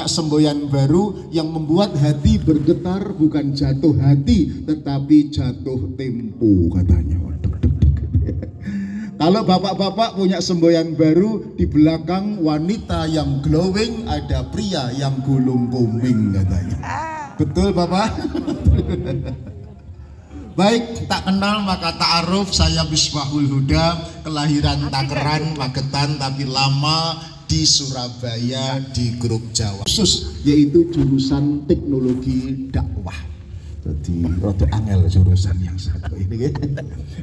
punya semboyan baru yang membuat hati bergetar, bukan jatuh hati tetapi jatuh tempo katanya. Kalau bapak-bapak punya semboyan baru, di belakang wanita yang glowing ada pria yang gulung koming katanya. Betul bapak? Baik, tak kenal maka ta'aruf. Saya Misbahul Huda, kelahiran Takeran, Magetan, tapi lama di Surabaya di grup Jawa khusus, yaitu jurusan teknologi dakwah. Jadi rodo angel jurusan yang satu ini.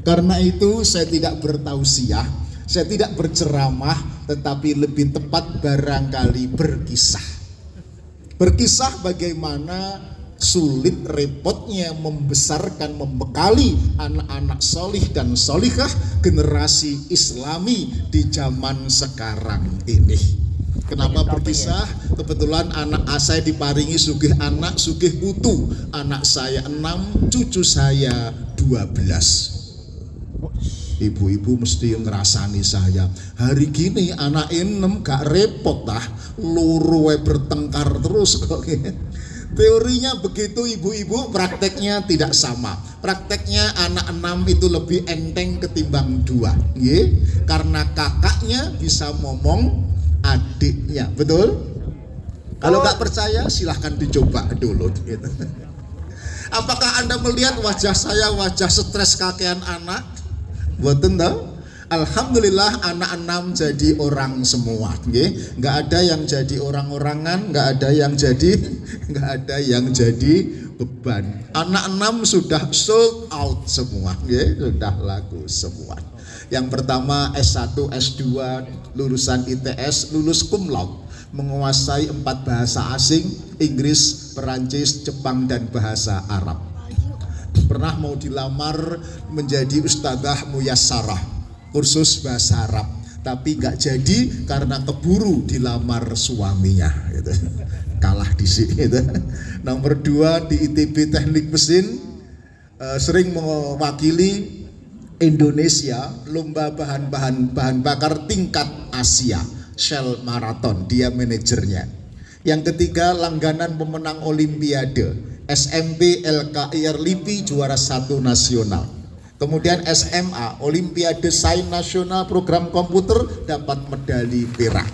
Karena itu saya tidak bertausiah, saya tidak berceramah, tetapi lebih tepat barangkali berkisah. Berkisah bagaimana sulit repotnya membesarkan, membekali anak-anak solih dan solihah generasi Islami di zaman sekarang ini. Kenapa berkisah? Kebetulan anak saya diparingi sugih anak, sugih putu. Anak saya 6, cucu saya 12. Ibu-ibu mesti ngerasani saya. Hari gini anak 6 gak repot tah, luruwe bertengkar terus kok. Teorinya begitu ibu-ibu, prakteknya tidak sama. Prakteknya anak 6 itu lebih enteng ketimbang 2, karena kakaknya bisa ngomong adiknya, betul? Kalau nggak percaya silahkan dicoba dulu. Gitu. Apakah Anda melihat wajah saya wajah stres kakean anak? Boten tahu? Alhamdulillah anak 6 jadi orang semua, nggak ada yang jadi orang-orangan, nggak ada yang jadi beban. Anak 6 sudah sold out semua, sudah laku semua. Yang pertama S1, S2, lulusan ITS, lulus cum laude, menguasai 4 bahasa asing, Inggris, Perancis, Jepang, dan bahasa Arab. Pernah mau dilamar menjadi ustadzah muyassarah, kursus bahasa Arab, tapi gak jadi karena keburu dilamar suaminya, gitu. Kalah di sini. Gitu. Nomor 2 di ITB Teknik Mesin, sering mewakili Indonesia lomba bahan bakar tingkat Asia, Shell Marathon, dia manajernya. Yang ketiga langganan pemenang Olimpiade, SMP LKIR LIPI juara 1 nasional. Kemudian SMA, Olimpiade Sains Nasional Program Komputer, dapat medali perak.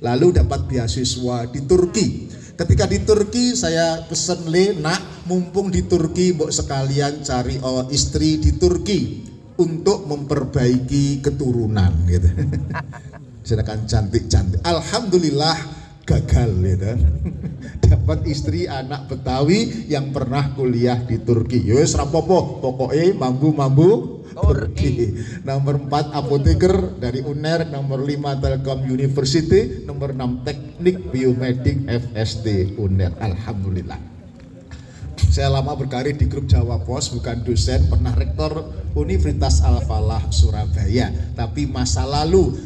Lalu dapat beasiswa di Turki. Ketika di Turki saya pesen nak, mumpung di Turki mbok sekalian cari istri di Turki untuk memperbaiki keturunan gitu. Sedangkan cantik-cantik. Alhamdulillah gagal gitu. Dapat istri anak Betawi yang pernah kuliah di Turki. Yowes rapopo, pokoknya mambu Turki. Nomor 4 apoteker dari UNER, nomor 5 Telkom University, nomor 6 Teknik Biomedik FSD UNER. Alhamdulillah. Saya lama berkarir di grup Jawa Pos, bukan dosen, pernah rektor Universitas Al-Falah Surabaya, tapi masa lalu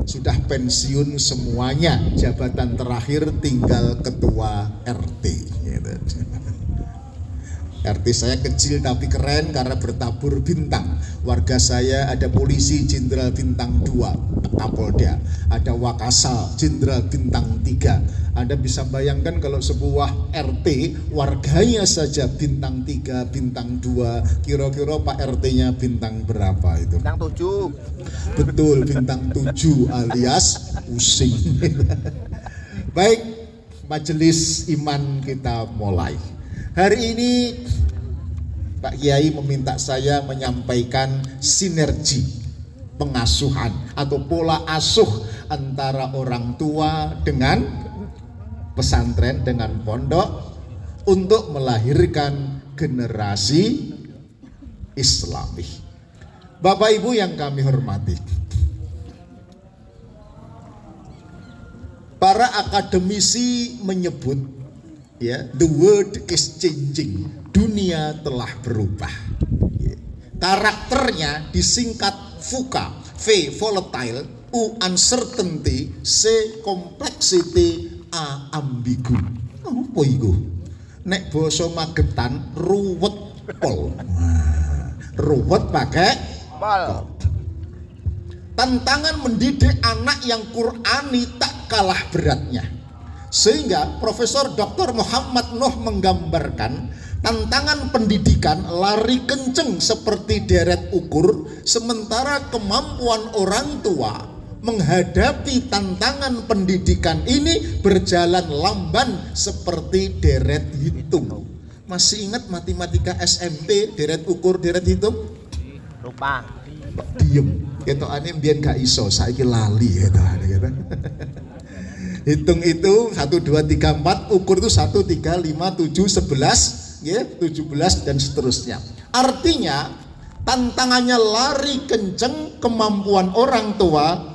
sudah pensiun semuanya, jabatan terakhir tinggal ketua RT. RT saya kecil tapi keren karena bertabur bintang. Warga saya ada polisi jenderal bintang 2 Kapolda, ada Wakasal jenderal bintang 3. Anda bisa bayangkan kalau sebuah RT warganya saja bintang 3, bintang 2, kira-kira Pak RT-nya bintang berapa itu? Bintang 7. Betul, bintang 7 alias pusing. Baik, majelis iman kita mulai. Hari ini Pak Kiai meminta saya menyampaikan sinergi pengasuhan atau pola asuh antara orang tua dengan pesantren, dengan pondok untuk melahirkan generasi Islami. Bapak Ibu yang kami hormati, para akademisi menyebut the world is changing, dunia telah berubah. Karakternya disingkat VUCA, V volatile, U uncertainty, C complexity, A ambigu. Apa iku? Nek basa Magetan ruwet pol. Ruwet pakai pol. Tantangan mendidik anak yang Qur'ani tak kalah beratnya. Sehingga Profesor Dr. Muhammad Nuh menggambarkan tantangan pendidikan lari kenceng seperti deret ukur, sementara kemampuan orang tua menghadapi tantangan pendidikan ini berjalan lamban seperti deret hitung. Masih ingat matematika SMP, deret ukur, deret hitung? Lupa. Diem. Ketokane mbiyen gak iso, saiki lali ketokane gitu. Hitung itu 1 2 3 4, ukur itu 1 3 5 7 11, ya, 17 dan seterusnya. Artinya tantangannya lari kenceng, kemampuan orang tua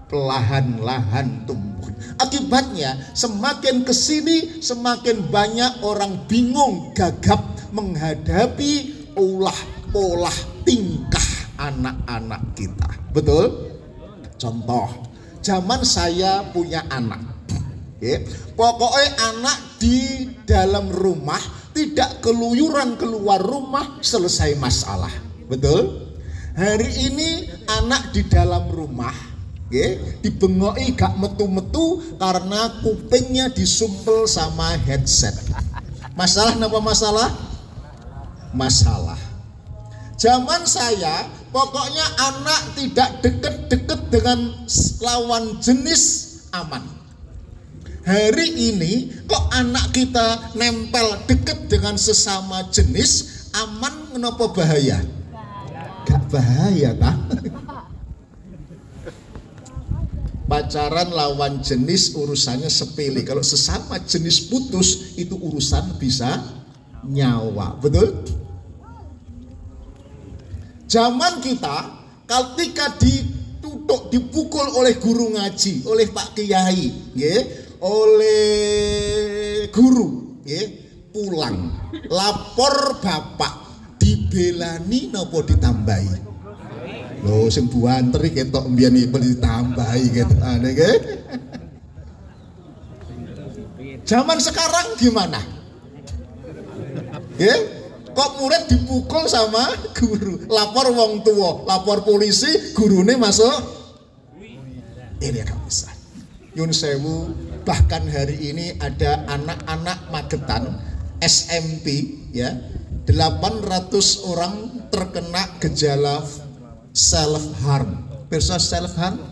perlahan-lahan tumbuh. Akibatnya semakin kesini semakin banyak orang bingung, gagap menghadapi ulah pola tingkah anak-anak kita. Betul? Contoh, zaman saya punya anak, pokoknya anak di dalam rumah tidak keluyuran keluar rumah selesai masalah. Betul? Hari ini anak di dalam rumah dibengoki gak metu-metu karena kupingnya disumpel sama headset. Masalah apa masalah? Masalah. Zaman saya pokoknya anak tidak deket-deket dengan lawan jenis aman. Hari ini kok anak kita nempel deket dengan sesama jenis aman, kenapa bahaya? Gak bahaya kan? Pacaran lawan jenis urusannya sepele, kalau sesama jenis putus itu urusan bisa nyawa. Betul? Zaman kita ketika ditutuk, dipukul oleh guru ngaji, oleh Pak Kiai, oleh guru, pulang lapor bapak, dibelani nopo ditambahi. Loh sing buanteri ketok mbiyen iki ditambahi ketane nggih. Zaman sekarang gimana? Kok murid dipukul sama guru, lapor wong tua, lapor polisi, gurune masuk. Ini agak besar. Yun sewu, bahkan hari ini ada anak-anak Magetan SMP, ya, 800 orang terkena gejala self harm. Perso self harm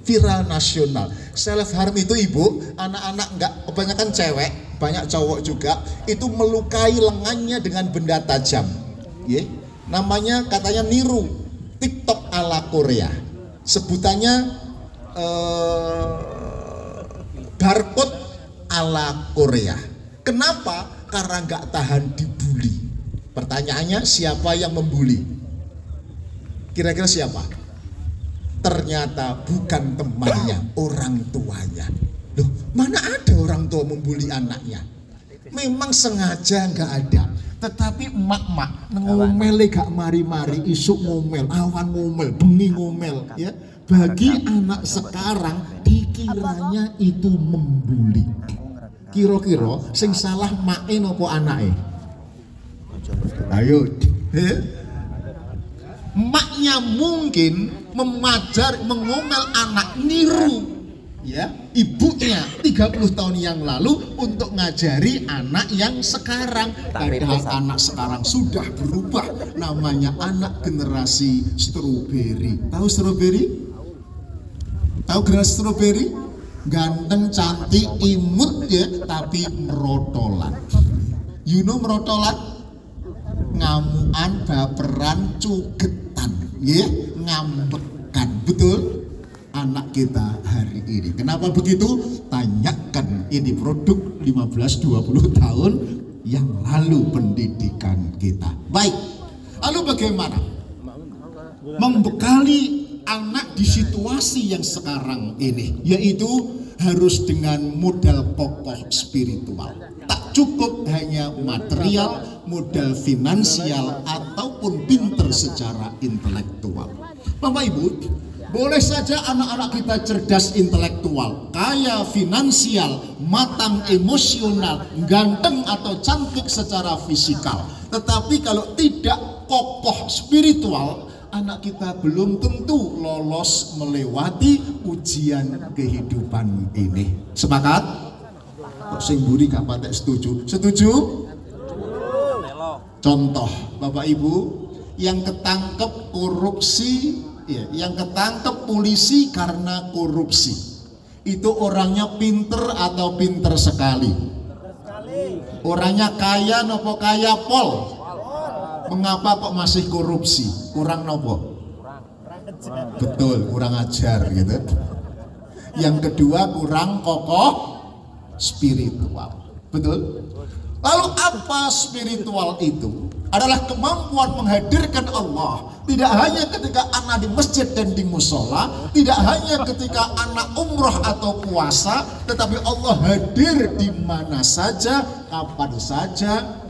viral nasional. Self harm itu ibu, anak-anak enggak, kebanyakan cewek, banyak cowok juga, itu melukai lengannya dengan benda tajam. Namanya katanya niru TikTok ala Korea. Sebutannya barcode ala Korea. Kenapa? Karena nggak tahan dibully. Pertanyaannya, siapa yang membuli? Kira-kira siapa? Ternyata bukan temannya, orang tuanya. Loh, mana ada orang tua membuli anaknya? Memang sengaja nggak ada. Tetapi emak-emak ngomel gak mari-mari, isuk ngomel, awan ngomel, bengi ngomel, ya. Bagi anak sekarang dikiranya itu membuli. Kira-kira sing salah make nopo anake? Ayo, maknya mungkin mengomel anak, niru, ya, ibunya 30 tahun yang lalu untuk ngajari anak yang sekarang. Padahal anak sekarang sudah berubah, namanya anak generasi stroberi. Tahu stroberi? Tahu generasi stroberi? Ganteng, cantik, imut, ya, tapi merotolan. You know merotolan? Ngamuan, baperan, cugetan, ya, ngambekan. Betul? Anak kita hari ini. Kenapa begitu? Tanyakan, ini produk 15-20 tahun yang lalu pendidikan kita. Baik, lalu bagaimana membekali anak di situasi yang sekarang ini? Yaitu harus dengan modal kokoh spiritual. Tak cukup hanya material, modal finansial, ataupun pinter secara intelektual. Bapak Ibu, boleh saja anak-anak kita cerdas intelektual, kaya finansial, matang emosional, ganteng atau cantik secara fisikal. Tetapi kalau tidak kokoh spiritual, anak kita belum tentu lolos melewati ujian kehidupan ini. Sepakat? Kok sing mburi gak patek setuju? Setuju? Contoh, Bapak Ibu, yang ketangkep korupsi, ya, yang ketangkep polisi karena korupsi, itu orangnya pinter atau pinter sekali? Orangnya kaya nopo kaya pol? Mengapa kok masih korupsi? Kurang nopo? Betul, kurang ajar gitu. Yang kedua, kurang kokoh spiritual. Betul? Lalu apa spiritual itu? Adalah kemampuan menghadirkan Allah. Tidak hanya ketika anak di masjid dan di musola, tidak hanya ketika anak umroh atau puasa, tetapi Allah hadir di mana saja, kapan saja,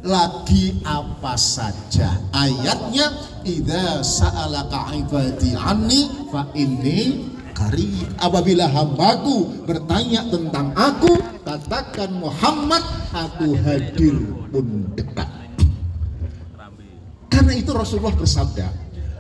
lagi apa saja. Ayatnya, idza sa'alaka ibadi anni fa inni qarib. Apabila hambaku bertanya tentang aku, katakan Muhammad, aku hadir pun dekat. Karena itu Rasulullah bersabda,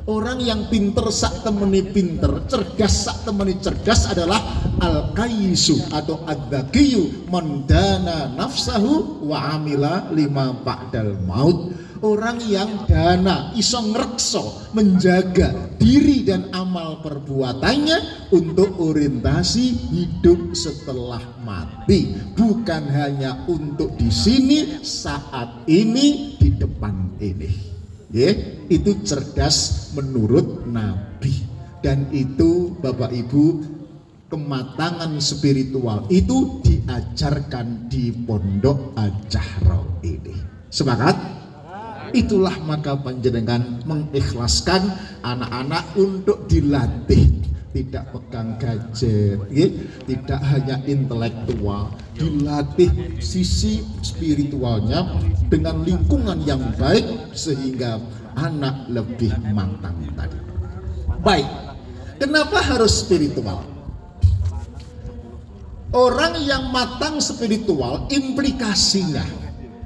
orang yang pinter sak temeni pinter, cerdas sak temeni cerdas adalah al-kaisu atau ad-dakiyu mandana nafsahu wa amila lima ba'dal maut. Orang yang dana, iso ngrekso, menjaga diri dan amal perbuatannya untuk orientasi hidup setelah mati, bukan hanya untuk di sini, saat ini, di depan ini. Ya, itu cerdas menurut Nabi. Dan itu Bapak Ibu, kematangan spiritual itu diajarkan di Pondok Al-Jahro ini. Sepakat? Itulah maka panjenengan mengikhlaskan anak-anak untuk dilatih, tidak pegang gadget, ya? Tidak hanya intelektual, dilatih sisi spiritualnya dengan lingkungan yang baik sehingga anak lebih matang tadi. Baik, kenapa harus spiritual? Orang yang matang spiritual implikasinya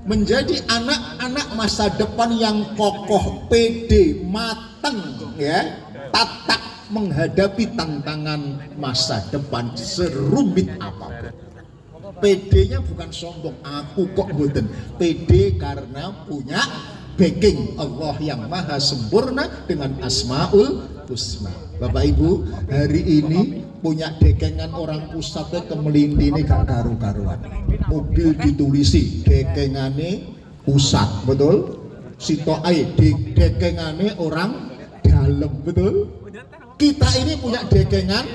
menjadi anak-anak masa depan yang kokoh, pede, matang, ya, tatak menghadapi tantangan masa depan serumit apapun. PD-nya bukan sombong, aku kok boten. PD karena punya backing Allah yang maha sempurna dengan Asmaul Husna. Bapak Ibu, hari ini punya dekengan orang pusatnya kemelintini gak karu-karuan. Mobil ditulisi dekengane pusat, betul? Sito ae dekengane orang dalam, betul? Kita ini punya dekengan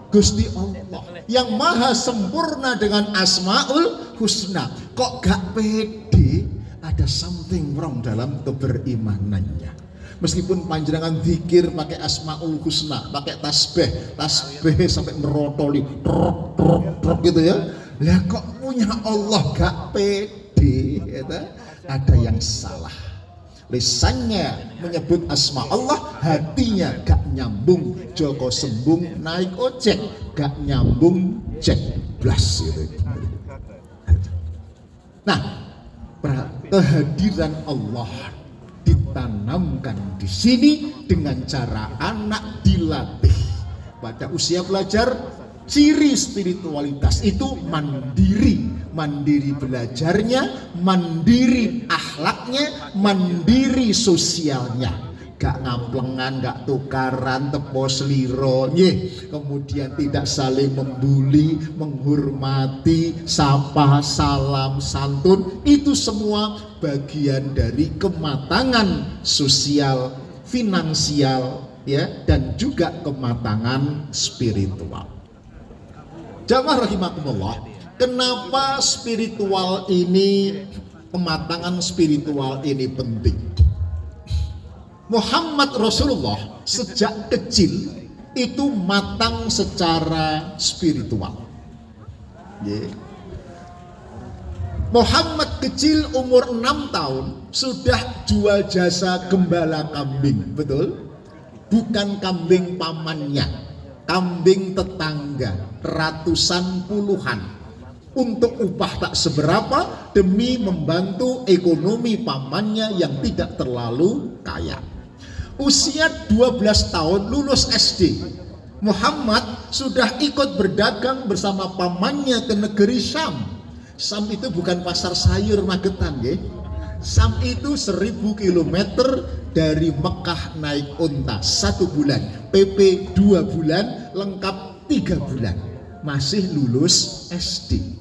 Gusti Allah yang maha sempurna dengan Asmaul Husna. Kok gak pede? Ada something wrong dalam keberimanannya. Meskipun panjenengan zikir pakai Asmaul Husna, pakai tasbih sampai merotoli trok gitu ya. Lah kok punya Allah gak pede? Gitu? Ada yang salah. Lisannya menyebut asma Allah, hatinya gak nyambung. Joko sembung naik ojek, gak nyambung cek blas gitu. Nah, kehadiran Allah ditanamkan di sini dengan cara anak dilatih pada usia belajar. Ciri spiritualitas itu mandiri belajarnya, mandiri akhlaknya, mandiri sosialnya. Gak ngamplengan, gak tukaran, tepo seliro, kemudian tidak saling membuli, menghormati, sapa, salam, santun. Itu semua bagian dari kematangan sosial, finansial, ya, dan juga kematangan spiritual. Jamaah rahimakumullah, kenapa spiritual ini, kematangan spiritual ini penting? Muhammad Rasulullah sejak kecil itu matang secara spiritual. Muhammad kecil umur 6 tahun sudah jual jasa gembala kambing, betul? Bukan kambing pamannya, kambing tetangga, ratusan puluhan untuk upah tak seberapa demi membantu ekonomi pamannya yang tidak terlalu kaya. Usia 12 tahun lulus SD, Muhammad sudah ikut berdagang bersama pamannya ke negeri Syam. Syam itu bukan pasar sayur Magetan ya. Syam itu 1000 km dari Mekah naik unta 1 bulan, PP 2 bulan, lengkap 3 bulan. Masih lulus SD.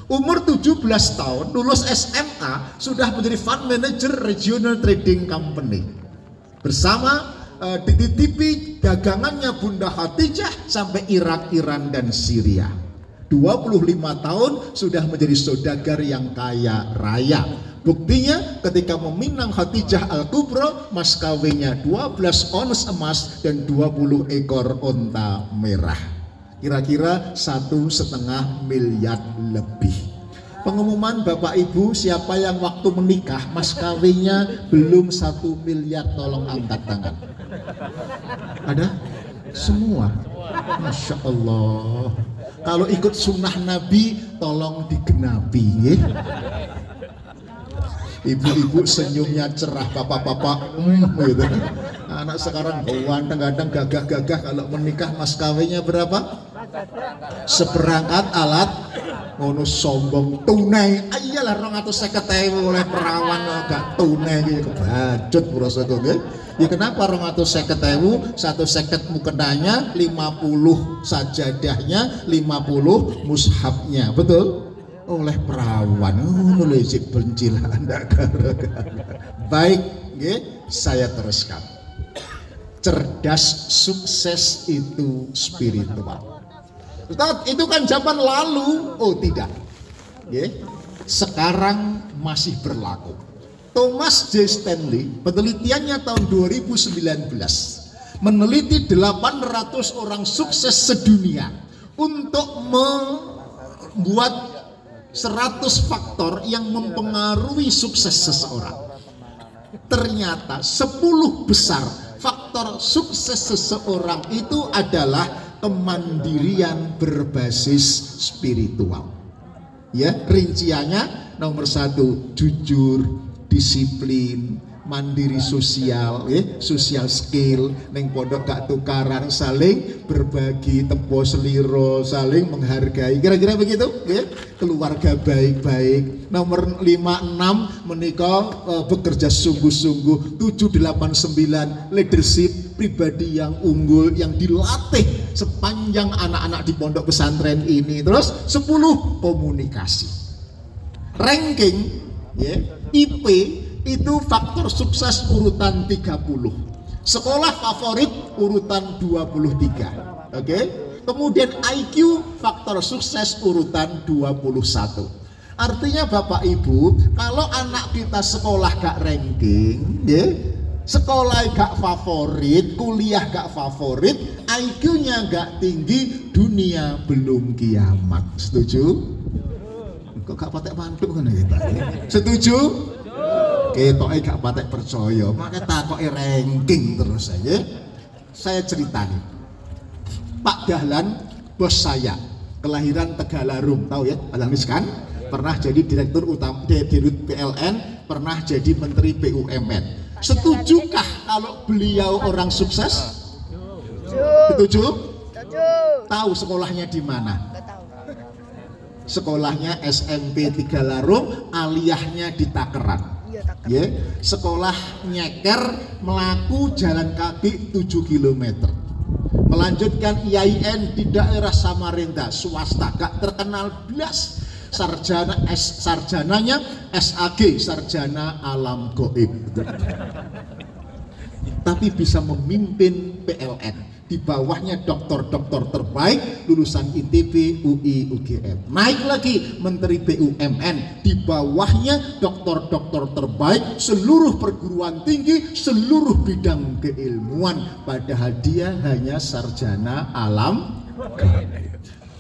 Umur 17 tahun lulus SMA sudah menjadi fund manager regional trading company. Bersama dititipi dagangannya Bunda Khadijah sampai Irak, Iran dan Syria. 25 tahun sudah menjadi saudagar yang kaya raya. Buktinya ketika meminang Khadijah Al-Kubra, mas kawinnya 12 ons emas dan 20 ekor onta merah. Kira-kira 1,5 miliar lebih. Pengumuman Bapak Ibu, siapa yang waktu menikah mas kawinnya belum 1 miliar, tolong angkat tangan. Ada? Semua. Masya Allah. Kalau ikut sunnah Nabi tolong digenapi ya. Ibu-ibu senyumnya cerah, bapak-bapak gitu. Anak sekarang kadang-kadang gagah-gagah, kalau menikah mas kawinnya berapa? Seperangkat alat ngono sombong tunai. Ayalah 250.000 oleh perawan gak tunai iki kebacut prosoku nggih. Ya kenapa 250.000? 150 mukenanya, 50 sajadahnya, 50 mushafnya. Betul? Oleh perawan. Mulai bencilah Anda gara-gara. Baik, nggih, saya teruskan. Cerdas sukses itu spiritual. Ustaz, itu kan zaman lalu. Oh tidak, nggih, sekarang masih berlaku. Thomas J. Stanley, penelitiannya tahun 2019, meneliti 800 orang sukses sedunia untuk membuat 100 faktor yang mempengaruhi sukses seseorang. Ternyata 10 besar faktor sukses seseorang itu adalah kemandirian berbasis spiritual. Ya, rinciannya nomor 1 jujur, disiplin, mandiri sosial, social skill, neng pondok gak tukaran, saling berbagi, tempo seliro, saling menghargai, kira-kira begitu, ya. Keluarga baik-baik. Nomor 5-6 menikah bekerja sungguh-sungguh. 7-8-9 leadership, pribadi yang unggul yang dilatih sepanjang anak-anak di pondok pesantren ini. Terus 10 komunikasi. Ranking, ya. IP itu faktor sukses urutan 30. Sekolah favorit urutan 23. Oke? Kemudian IQ faktor sukses urutan 21. Artinya Bapak Ibu, kalau anak kita sekolah gak ranking, ya, sekolah gak favorit, kuliah gak favorit, IQ-nya gak tinggi, dunia belum kiamat. Setuju? Kok gak patek mantuk kan ya Pak? Setuju? Ketoke gak patek percaya, makanya takoke ranking terus saja. Saya ceritani, Pak Dahlan bos saya, kelahiran Tegalarum, tahu ya, Dahlan kan? Pernah jadi direktur utama Dirut PLN, pernah jadi menteri BUMN. Setujukah kalau beliau orang sukses? Setuju? Tahu sekolahnya di mana? Sekolahnya SMP Tegalarum, aliyahnya di Takeran. Ya, sekolah nyeker, melaku jalan kaki 7 km. Melanjutkan IAIN di daerah Samarinda, swasta, gak terkenal belas. Sarjananya SAG, sarjana alam goib. Tapi bisa memimpin PLN. Di bawahnya doktor-doktor terbaik lulusan ITB, UI, UGM. Naik lagi Menteri BUMN, di bawahnya doktor-doktor terbaik seluruh perguruan tinggi, seluruh bidang keilmuan, padahal dia hanya sarjana alam.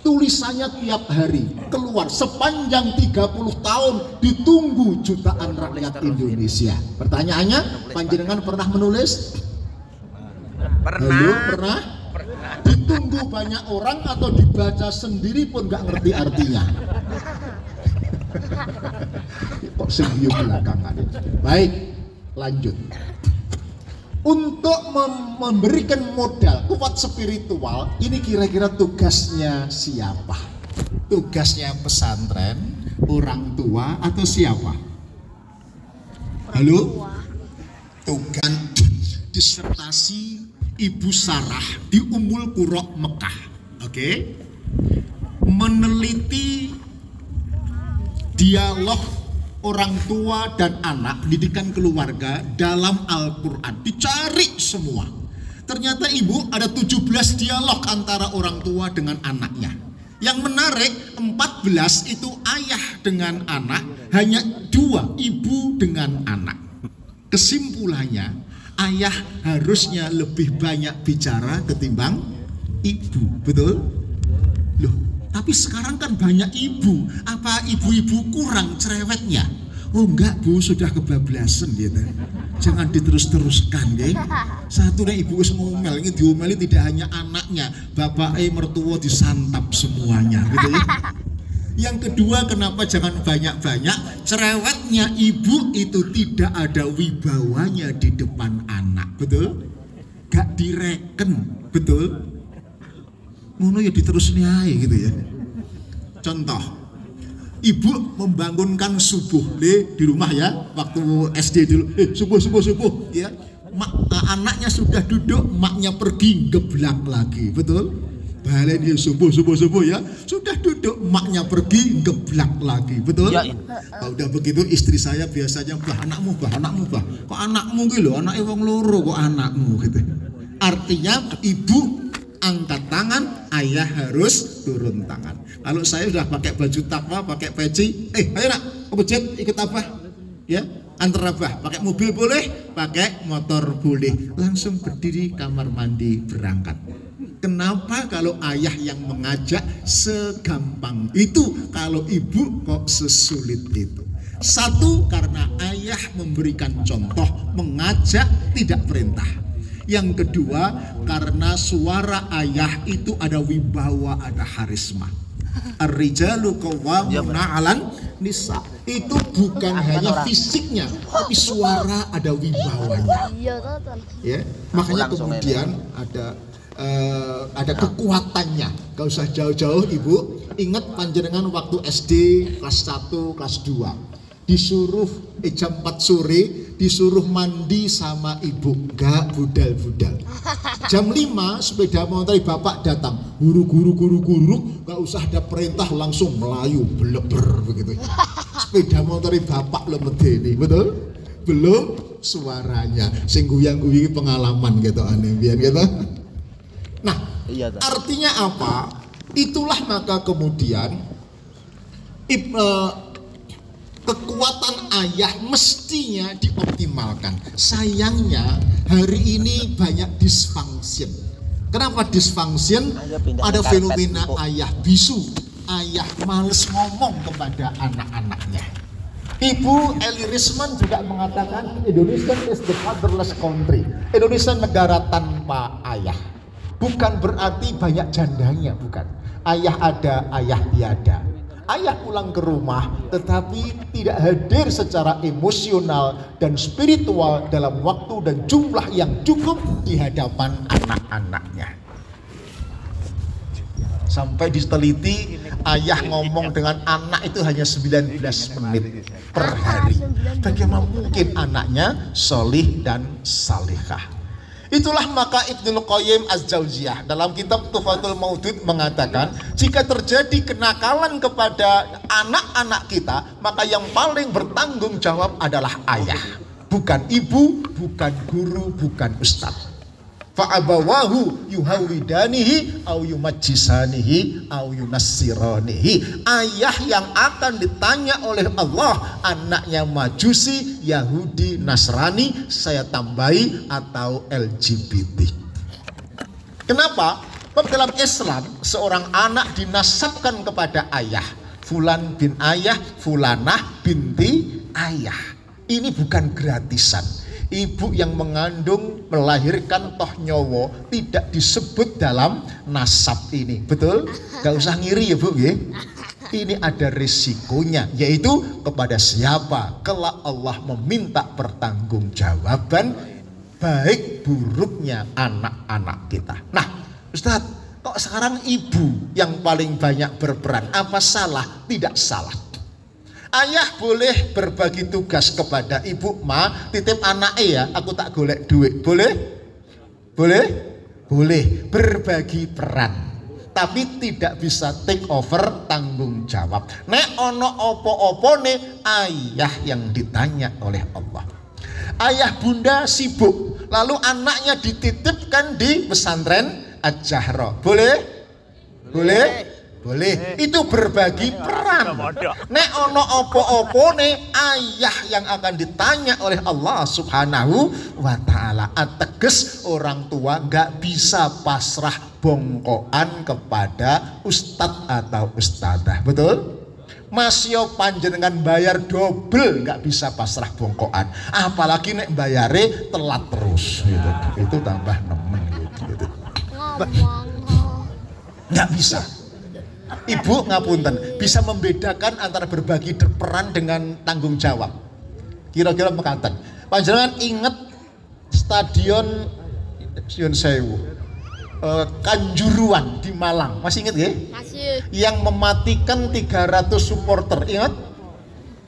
Tulisannya tiap hari keluar sepanjang 30 tahun, ditunggu jutaan rakyat Indonesia. Pertanyaannya, panjenengan pernah menulis? Pernah. Halo, pernah? Ditunggu ditiru banyak orang atau dibaca sendiri pun nggak ngerti artinya. Kok sendiri belakangan. Baik, lanjut. Untuk memberikan modal kuat spiritual, ini kira-kira tugasnya siapa? Tugasnya pesantren, orang tua, atau siapa? Halo? Tugas disertasi Ibu Sarah di Ummul Qura Mekah. Oke? Meneliti dialog orang tua dan anak, pendidikan keluarga dalam Al-Quran, dicari semua. Ternyata ibu ada 17 dialog antara orang tua dengan anaknya. Yang menarik 14 itu ayah dengan anak, hanya 2 ibu dengan anak. Kesimpulannya, ayah harusnya lebih banyak bicara ketimbang ibu, betul? Loh, tapi sekarang kan banyak ibu, apa ibu-ibu kurang cerewetnya? Oh enggak bu, sudah kebablasan gitu. Jangan diterus-teruskan deh. Satu nih ibu ngomel, ini diomeli tidak hanya anaknya, bapak mertua disantap semuanya gitu ya. Yang kedua, kenapa jangan banyak-banyak? Cerewetnya ibu itu tidak ada wibawanya di depan anak, betul? Gak direken, betul? Ngono ya diterusin aja gitu ya. Contoh, ibu membangunkan subuh di rumah ya, waktu SD dulu, subuh ya. Anaknya sudah duduk, maknya pergi geblak lagi, betul? Balik dia subuh ya, sudah duduk, maknya pergi geblak lagi, betul? Ya, udah begitu istri saya biasanya bah anakmu bah, kok anakmu gitu, anaknya wong loro kok anakmu gitu. Artinya ibu angkat tangan, ayah harus turun tangan. Kalau saya sudah pakai baju takwa, pakai peci, ayo nak ke masjid ikut abah, ya antar abah, pakai mobil boleh, pakai motor boleh, langsung berdiri kamar mandi berangkat. Kenapa kalau ayah yang mengajak segampang itu, kalau ibu kok sesulit itu? Satu, karena ayah memberikan contoh, mengajak tidak perintah. Yang kedua, karena suara ayah itu ada wibawa, ada harisma. Ar-rijalu qawwamuna 'alan nisa. Itu bukan hanya fisiknya, tapi suara ada wibawanya. Ya, makanya kemudian ada kekuatannya. Gak usah jauh-jauh ibu. Ingat panjenengan waktu SD kelas 1, kelas 2 disuruh jam 4 sore disuruh mandi sama ibu, gak budal-budal. Jam 5 sepeda motor bapak datang, guru, gak usah ada perintah, langsung melayu beleber begitu. Sepeda motor bapak lemedeni, betul? Belum suaranya, sing guyang-guyi pengalaman gitu aneh biar gitu. Nah, artinya apa? Itulah maka kemudian kekuatan ayah mestinya dioptimalkan. Sayangnya hari ini banyak dysfunction. Kenapa dysfunction? Ada fenomena ayah bisu, ayah males ngomong kepada anak-anaknya. Ibu Eli Risman juga mengatakan Indonesia is the fatherless country. Indonesia negara tanpa ayah. Bukan berarti banyak jandanya, bukan. Ayah ada, ayah tiada. Ayah pulang ke rumah tetapi tidak hadir secara emosional dan spiritual dalam waktu dan jumlah yang cukup di hadapan anak-anaknya. Sampai diteliti, ayah ngomong dengan anak itu hanya 19 menit per hari. Bagaimana mungkin anaknya solih dan salihah? Itulah maka Ibnul Qayyim Az-Jauziyah dalam kitab Tuhfatul Maudud mengatakan, jika terjadi kenakalan kepada anak-anak kita, maka yang paling bertanggung jawab adalah ayah, bukan ibu, bukan guru, bukan ustadz. Fa'abawahu yuhawidanihi au yumajjisanihi au yunassiranihi. Ayah yang akan ditanya oleh Allah, anaknya Majusi, Yahudi, Nasrani, saya tambahi, atau LGBT. Kenapa? Dalam Islam seorang anak dinasabkan kepada ayah. Fulan bin ayah, fulanah binti ayah. Ini bukan gratisan. Ibu yang mengandung, melahirkan toh nyowo tidak disebut dalam nasab ini. Betul? Gak usah ngiri ya Bu ya. Ini ada risikonya, yaitu kepada siapa kelak Allah meminta pertanggungjawaban baik buruknya anak-anak kita. Nah Ustadz, kok sekarang ibu yang paling banyak berperan? Apa salah? Tidak salah. Ayah boleh berbagi tugas kepada ibu, ma titip anaknya ya, aku tak golek duit. Boleh? Boleh? Boleh berbagi peran, tapi tidak bisa take over tanggung jawab. Nek ono opo-opo nih ayah yang ditanya oleh Allah. Ayah bunda sibuk, lalu anaknya dititipkan di pesantren Al-Jahra. Boleh? Boleh? Boleh. Itu berbagi peran. Nek ono opo-opo nih ayah yang akan ditanya oleh Allah Subhanahu wa ta'ala. Ateges orang tua nggak bisa pasrah bongkoan kepada ustadz atau ustadzah. Betul? Masio panjenengan bayar double nggak bisa pasrah bongkoan. Apalagi nek bayare telat terus gitu. Itu tambah nemen gitu. Nggak bisa. Ibu ngapunten, bisa membedakan antara berbagi peran dengan tanggung jawab. Kira-kira mekaten. Panjenengan inget stadion Sion Sewu, Kanjuruan di Malang, masih inget ya? Masih. Yang mematikan 300 supporter, ingat?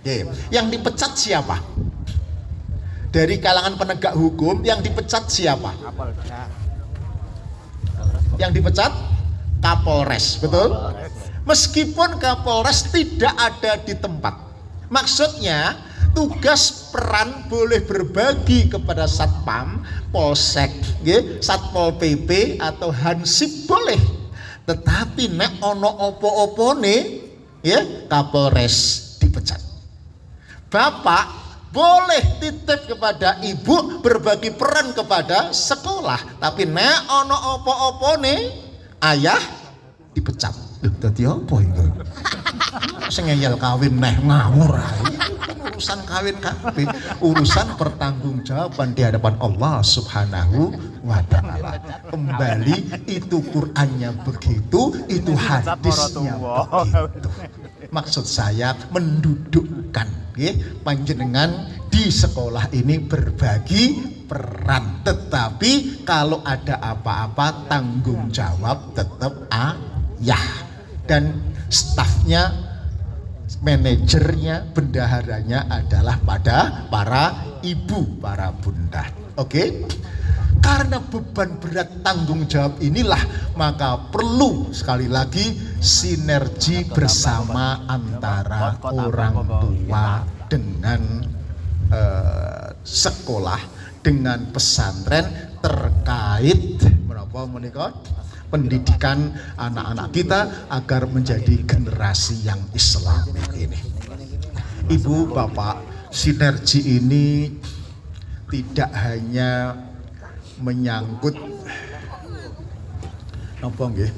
Ya. Yang dipecat siapa? Dari kalangan penegak hukum, yang dipecat siapa? Yang dipecat Kapolres, betul? Meskipun Kapolres tidak ada di tempat. Maksudnya tugas peran boleh berbagi kepada Satpam, Polsek, Satpol PP atau Hansip boleh. Tetapi nek ono opo-opone ya Kapolres dipecat. Bapak boleh titip kepada ibu berbagi peran kepada sekolah, tapi nek ono opo-opone ayah dipecat. Loh, dadi apa itu? Sing ngeyel kawin neh ngawur ae. Urusan kawin kabeh, urusan pertanggungjawaban di hadapan Allah Subhanahu wa ta'ala. Kembali itu Qur'annya begitu, itu hadisnya begitu. Maksud saya mendudukkan panjenengan di sekolah ini berbagi peran, tetapi kalau ada apa-apa tanggung jawab tetap ayah dan stafnya, manajernya, bendaharanya adalah pada para ibu, para bunda. Oke? Karena beban berat tanggung jawab inilah maka perlu sekali lagi sinergi bersama antara orang tua dengan sekolah, dengan pesantren terkait menapa menika pendidikan anak-anak kita agar menjadi generasi yang Islami ini. Ibu, bapak, sinergi ini tidak hanya menyangkut napa nggih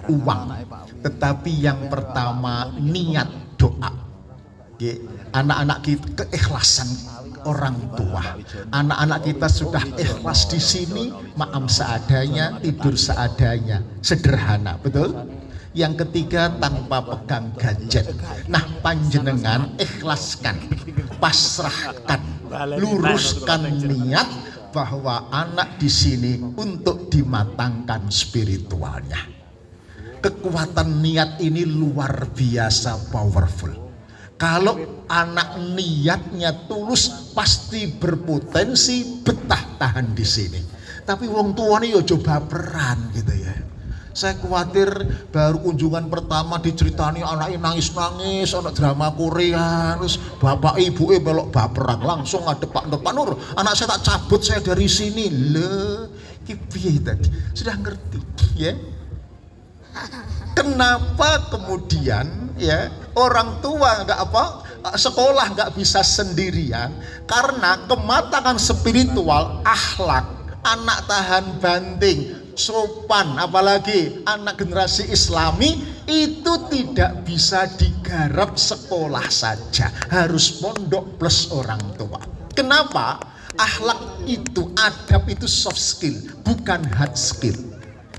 uang, tetapi yang pertama niat doa. Anak-anak kita keikhlasan orang tua. Anak-anak kita sudah ikhlas di sini, maam seadanya, tidur seadanya, sederhana, betul? Yang ketiga tanpa pegang gadget. Nah, panjenengan ikhlaskan, pasrahkan, luruskan niat bahwa anak di sini untuk dimatangkan spiritualnya. Kekuatan niat ini luar biasa powerful. Kalau anak niatnya tulus pasti berpotensi betah tahan di sini. Tapi wong tua nih yo coba peran gitu ya. Saya khawatir baru kunjungan pertama diceritani anaknya nangis-nangis, anak drama Korea, terus bapak ibu melok baperan langsung ngadep Pak Nur, anak saya tak cabut saya dari sini. Loh, piye tadi? Sudah ngerti ya? Kenapa kemudian ya orang tua nggak sekolah nggak bisa sendirian? Karena kematangan spiritual, akhlak, anak tahan banting, sopan, apalagi anak generasi Islami itu tidak bisa digarap sekolah saja, harus pondok plus orang tua. Kenapa? Akhlak itu, adab itu soft skill, bukan hard skill.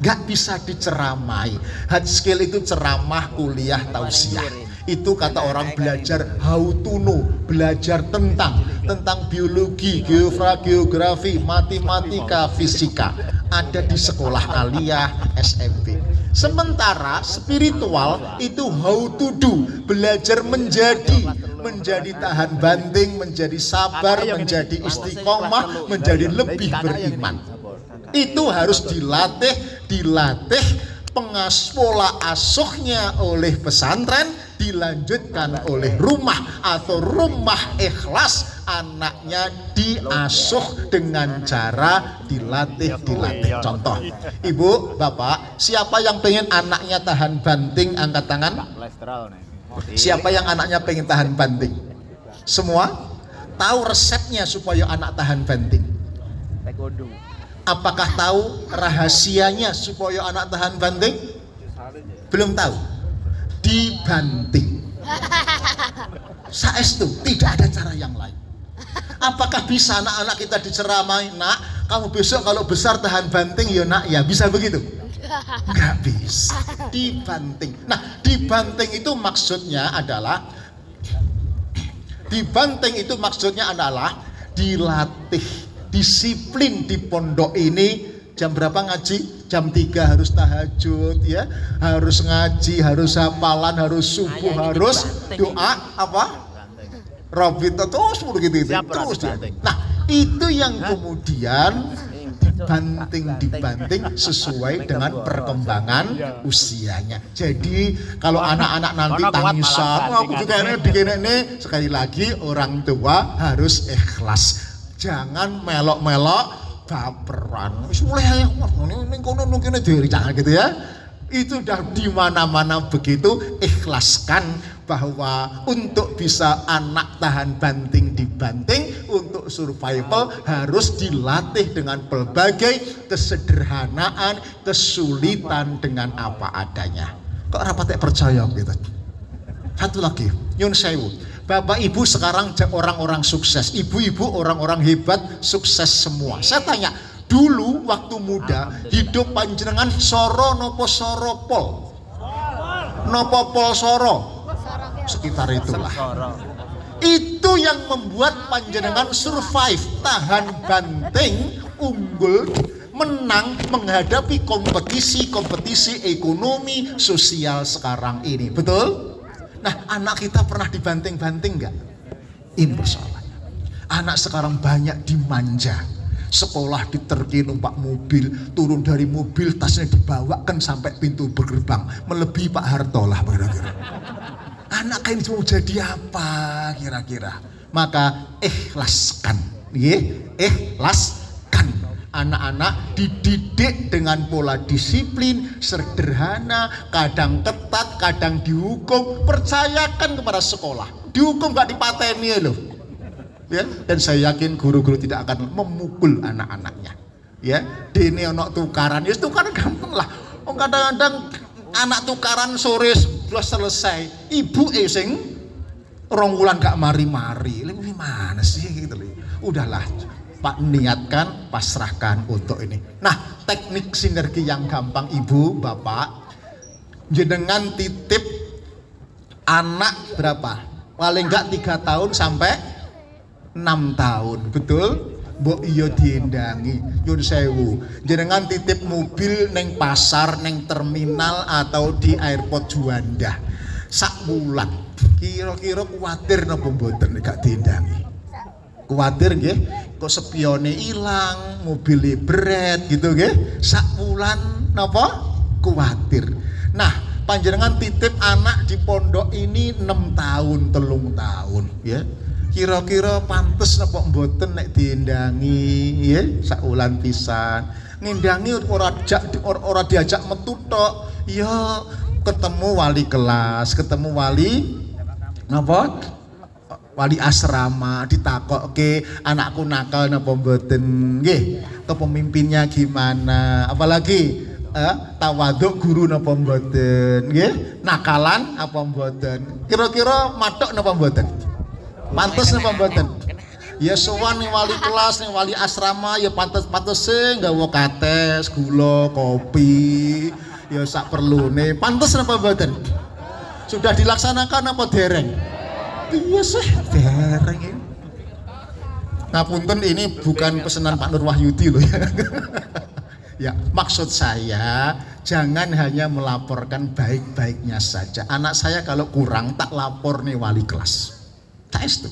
Gak bisa diceramai. Hard skill itu ceramah, kuliah, tausiah. Itu kata orang belajar how to know, belajar tentang biologi, geografi, matematika, fisika. Ada di sekolah aliyah, SMP. Sementara spiritual itu how to do, belajar menjadi tahan banting, menjadi sabar, menjadi istiqomah, menjadi lebih beriman. Itu harus dilatih pola asuhnya oleh pesantren, dilanjutkan oleh rumah atau rumah ikhlas, anaknya diasuh dengan cara dilatih. Contoh, ibu, bapak, siapa yang pengen anaknya tahan banting, angkat tangan. Siapa yang anaknya pengen tahan banting? Semua tahu resepnya supaya anak tahan banting? Apakah tahu rahasianya supaya anak tahan banting? Belum tahu. Dibanting. Saestu, tidak ada cara yang lain. Apakah bisa anak-anak kita diceramai, nak, kamu besok kalau besar tahan banting ya nak, ya bisa begitu? Enggak bisa. Dibanting. Nah, dibanting itu maksudnya adalah dilatih. Disiplin di pondok ini jam berapa ngaji? Jam 3 harus tahajud ya, harus ngaji, harus hafalan, harus subuh, harus doa apa? Robita terus begitu terus. Nah, itu yang kemudian dibanting sesuai dengan perkembangan usianya. Jadi kalau anak-anak nanti tangisan, aku juga ini sekali lagi orang tua harus ikhlas. Jangan melok-melok baperan. Wis mulai ning kono kene jangan gitu ya. Itu udah di mana-mana begitu. Ikhlaskan bahwa untuk bisa anak tahan banting dibanting, untuk survival harus dilatih dengan berbagai kesederhanaan, kesulitan dengan apa adanya. Kok rapatek percaya gitu. Satu lagi, nyun sewu. Bapak ibu sekarang orang-orang sukses, ibu-ibu orang-orang hebat, sukses semua. Saya tanya, dulu waktu muda hidup panjenengan soro nopo soropol? Nopo pol soro? Sekitar itulah. Itu yang membuat panjenengan survive, tahan banting, unggul, menang menghadapi kompetisi ekonomi sosial sekarang ini. Betul? Nah, anak kita pernah dibanting-banting nggak? Ini persoalannya. Anak sekarang banyak dimanja. Sekolah diterki numpak mobil, turun dari mobil tasnya dibawakan sampai pintu bergerbang, melebihi Pak Harto lah kira-kira. Anak ini mau jadi apa kira-kira? Maka ikhlaskan, ikhlaskan. Anak-anak dididik dengan pola disiplin, sederhana, kadang ketat, kadang dihukum. Percayakan kepada sekolah, dihukum gak dipateni loh. Ya, dan saya yakin guru-guru tidak akan memukul anak-anaknya. Ya, dene ono tukaran, ya tukaran gampang lah. Oh, kadang-kadang anak tukaran sore sudah selesai, ibu sing 2 wulan gak mari-mari. Ini mana sih gitu loh. Udahlah, Pak, niatkan, pasrahkan untuk ini. Nah, teknik sinergi yang gampang ibu, bapak, jenengan titip anak berapa? Paling enggak 3 tahun sampai 6 tahun, betul? Mbok iya diendangi, nyun sewu. Jenengan titip mobil neng pasar, neng terminal atau di airport Juanda. Sak wulan, kira-kira kuwatir napa mboten gak diendangi? Kuwatir nggih, kok spione ilang, mobilnya beret gitu nggih. Sak wulan napa? Kuwatir. Nah, panjenengan titip anak di pondok ini 6 tahun, 3 tahun ya. Kira-kira pantes napa mboten nek diendangi ya sak wulan pisan. Ngindangi ora diajak metu tok. Ya ketemu wali kelas, ketemu wali napa? wali asrama ditakokke anakku nakal napa mboten nggih, kepemimpinnya gimana, apalagi tawaduk guru napa mboten nggih, nakalan apa mboten, kira-kira matok napa mboten, pantes napa mboten. Ya sowan ning wali kelas, ning wali asrama ya pantes-pantes nggawa kates, gula, kopi, ya sak perlune. Pantes napa mboten? Sudah dilaksanakan apa dereng? Iya sih, dereng ini. Ngapunten, ini bukan pesanan Pak Nur Wahyudi loh ya. Ya, maksud saya jangan hanya melaporkan baik-baiknya saja. Anak saya kalau kurang tak lapor nih wali kelas. Tak itu.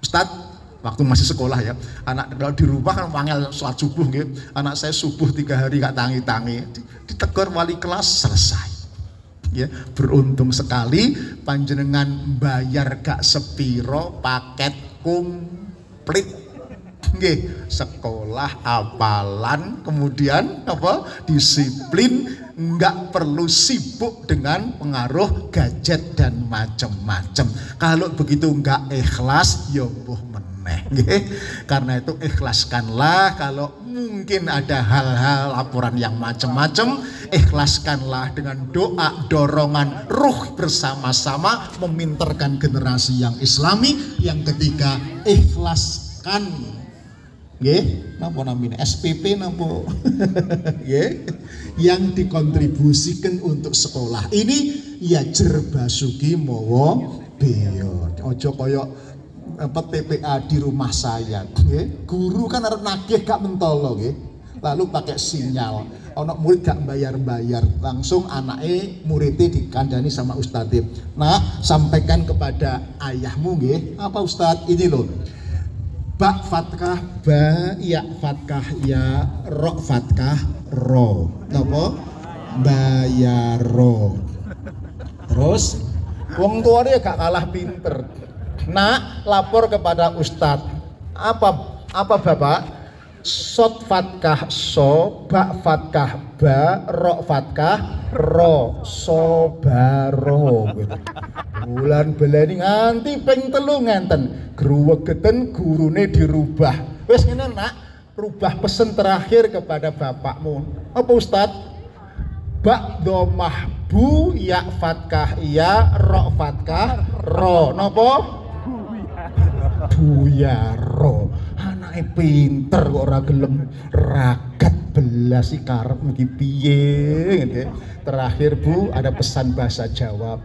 Ustadz, waktu masih sekolah ya, anak kalau di rumah kan panggil sholat subuh gitu. Anak saya subuh 3 hari gak tangi-tangi, ditegur wali kelas, selesai. Ya, beruntung sekali panjenengan bayar gak sepiro paket komplit. Nggih, sekolah, apalan, kemudian apa? Disiplin, nggak perlu sibuk dengan pengaruh gadget dan macam-macam. Kalau begitu nggak ikhlas, ya mbuh meneh. Nggih. Karena itu ikhlaskanlah. Kalau mungkin ada hal-hal laporan yang macam-macam, ikhlaskanlah dengan doa, dorongan ruh bersama-sama meminterkan generasi yang islami. Yang ketiga, ikhlaskan. Nggih, napa namanya SPP napa? Nggih, yang dikontribusikan untuk sekolah. Ini ya jerbasuki mawa beyo. Ojo koyo TPA di rumah saya, nggih. Guru kan arep nagih gak mentolo nggih. Lalu pakai sinyal. Ono murid gak bayar-bayar, langsung anake muridnya dikandani sama ustadz. Nah, sampaikan kepada ayahmu nggih. Apa ustadz? Ini loh. Ba fatkah ba, ya fatkah ya, ro fatkah ro. Napa? Bayaro. Terus wong tuane gak kalah pinter. Nak, lapor kepada ustadz. Apa Bapak? Sot fatkah so, ba fatkah ba, ro fatkah ro, sobaro gitu. Bulan belani nganti ping 3 ngenten gruwegeten gurune dirubah. Wis ngene nak, rubah pesen terakhir kepada bapakmu. Apa Ustad? Bak domah bu, ya fatkah ya, ro fatkah ro. Napa? Buyaro. Anake pinter kok ora gelem ragat belas iki karep iki piye ngene. Terakhir Bu, ada pesan bahasa Jawa.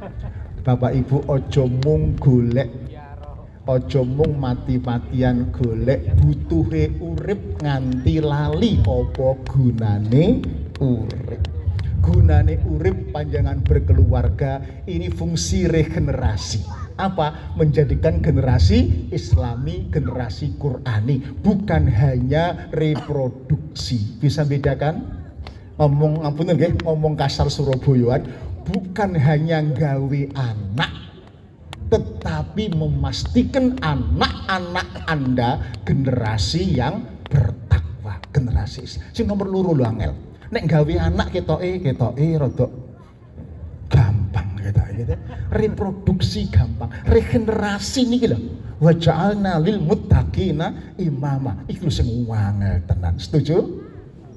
Bapak Ibu ojo mung golek, ojo mung mati-matian golek, butuhe urip nganti lali apa gunane urip. Gunane urip panjangan berkeluarga, ini fungsi regenerasi. Apa? Menjadikan generasi Islami, generasi Qurani, bukan hanya reproduksi. Bisa bedakan? Ngomong ampun nggih, ngomong kasar Surabayaan, bukan hanya gawe anak, tetapi memastikan anak-anak Anda generasi yang bertakwa, generasi sing nomor loro lho angel. Nek gawe anak ketoke rada gampang gitu. Reproduksi gampang, regenerasi niki lho. Wa ja'alna lil muttaqina imama. Iku sing wangel tenan. Setuju?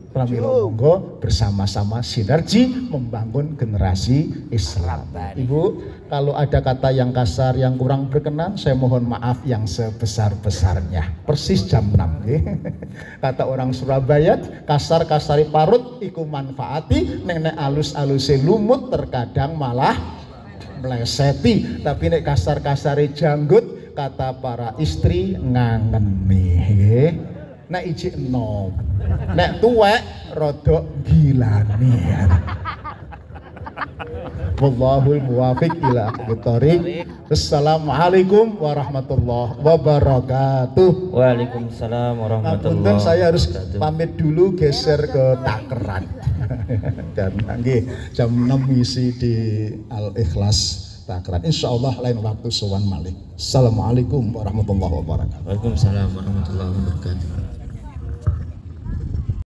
Pramila monggo bersama-sama sinergi membangun generasi Islam. Ibu, kalau ada kata yang kasar yang kurang berkenan, saya mohon maaf yang sebesar-besarnya. Persis jam 6 nggih. Kata orang Surabaya, kasar-kasari parut iku manfaati, nek alus-aluse lumut terkadang malah mleseti. Tapi nek kasar-kasari janggut, kata para istri ngangeni nggih. Nek ijik enom, nek tuwek rodok gilani. Wallahul muwafiq ila aqwamit. Assalamualaikum warahmatullahi wabarakatuh. Waalaikumsalam warahmatullahi wabarakatuh. Saya harus pamit dulu, geser ke Takeran. Dan nggih jam 6 ngisi di Al-Ikhlas Takeran. Insyaallah lain waktu sowan malih. Assalamualaikum warahmatullahi wabarakatuh. Waalaikumsalam warahmatullahi wabarakatuh.